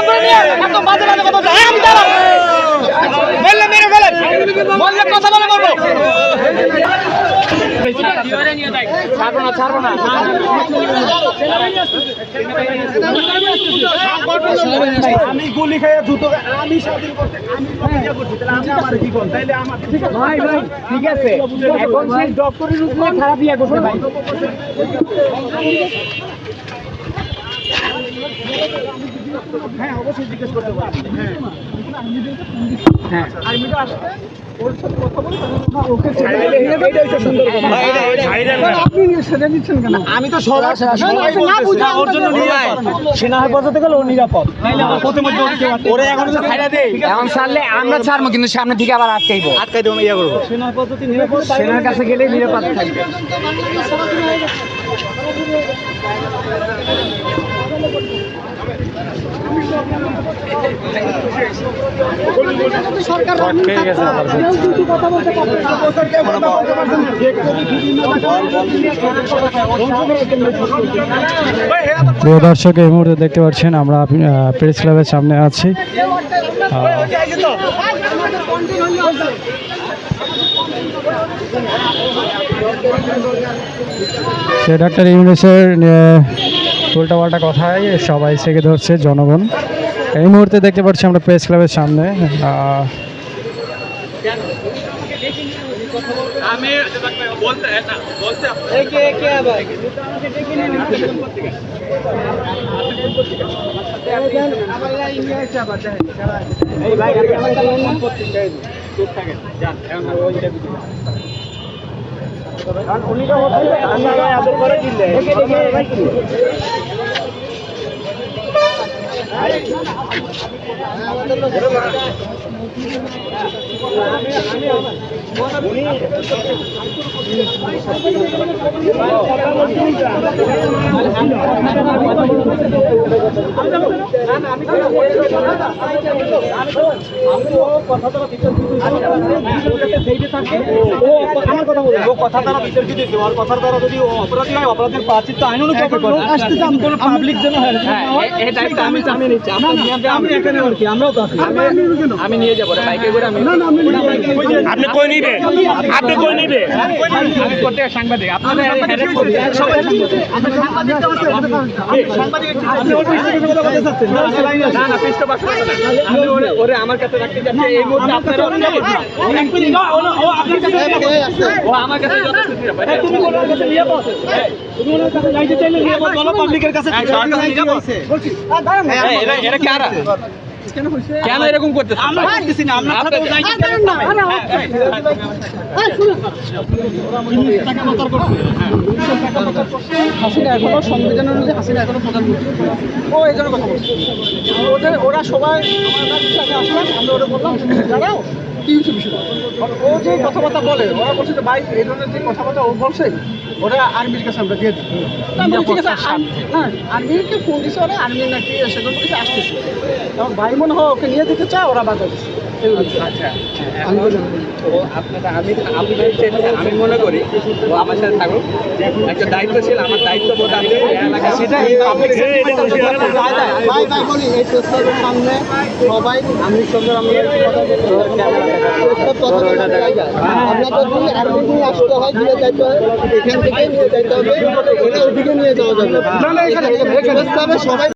করে নিয়ে এত বাজে বাজে কথা বলছে। আমি দাঁড়াও বললে মেরে ফেলেন, বললে কথা বলে করবো। ছাড়বো না আমি গুলি খেয়ে জুতো আমি স্বাধীন করতে আমি কি করব তাইলে আমার ভাই ঠিক আছে এখন সেই ডক্টরের উপরে খারাপ ইয়া করতে ভাই। হ্যাঁ অবশ্যই জিজ্ঞেস করতে পারি। হ্যাঁ আর্মিটা আসতে ওর সাথে কথা বলে ওকে আমি তো সেনা হেফাজতে গেলে ও নিরাপদ। এখন ছাড়লে আমরা ছাড়বো, কিন্তু সামনে থেকে আবার আটকাই দেবো ইয়ে করবো। সেনা হেফাজতে নিরাপদ, সেনার কাছে গেলে নিরাপদ থাকবে। প্রিয় দর্শক, এই মুহূর্তে দেখতে পাচ্ছেন আমরা প্রেস ক্লাবের সামনে আছি। সে ডাক্তার ইউনূসের উল্টাপাল্টা কথায় সবাই থেকে ধরছে জনগণ। এই মুহূর্তে দেখতে পাচ্ছি আমরা প্রেস ক্লাবের সামনে। আমি বলতে অপরাধের প্রাচীর তো আইন পাবলিক যেন আমি নিয়ে যাবো বাইকে করে। আপনি কই নিবে, আপনি কই নিবে সাংবাদিক আপনাদের ওরে আমার কাছে রাখতে যাচ্ছে এই মুহূর্তে আপনারা আমার কাছে পাবলিকের কাছে কেন এরকম করতে হাসিনা এখনো সংবিধান অনুযায়ী হাসিনা এখনো প্রধানমন্ত্রী। ও এই জন্য কথা বলছে ওরা সবাই আসলাম আমরা ওরা বললাম দাঁড়াও কি হচ্ছে বিষয়। ও যে কথাবার্তা বলে ওরা বলছে যে ভাই এই ধরনের যে কথাবার্তা ও বলছে ওরা আর্মির কাছে আমরা দিয়ে দিই। ঠিক আছে হ্যাঁ আর্মিকে ফোন দিচ্ছে ওরা আর্মি নাকি সেগুলো কিছু আসতেছে এখন ভাই মনে হয় ওকে নিয়ে দিতে চায় ওরা বাধা দিচ্ছে। আচ্ছা আমি মনে করি ও আমার সাথে থাকুক, একটা দায়িত্বশীল আমার দায়িত্ববোধ আছে সামনে সবাই আর্মির সঙ্গে আসতে হয় দিয়ে যাইতে হয় এখান থেকে নিয়ে যাইতে হবে ওদিকে নিয়ে যাওয়া যাবে সবাই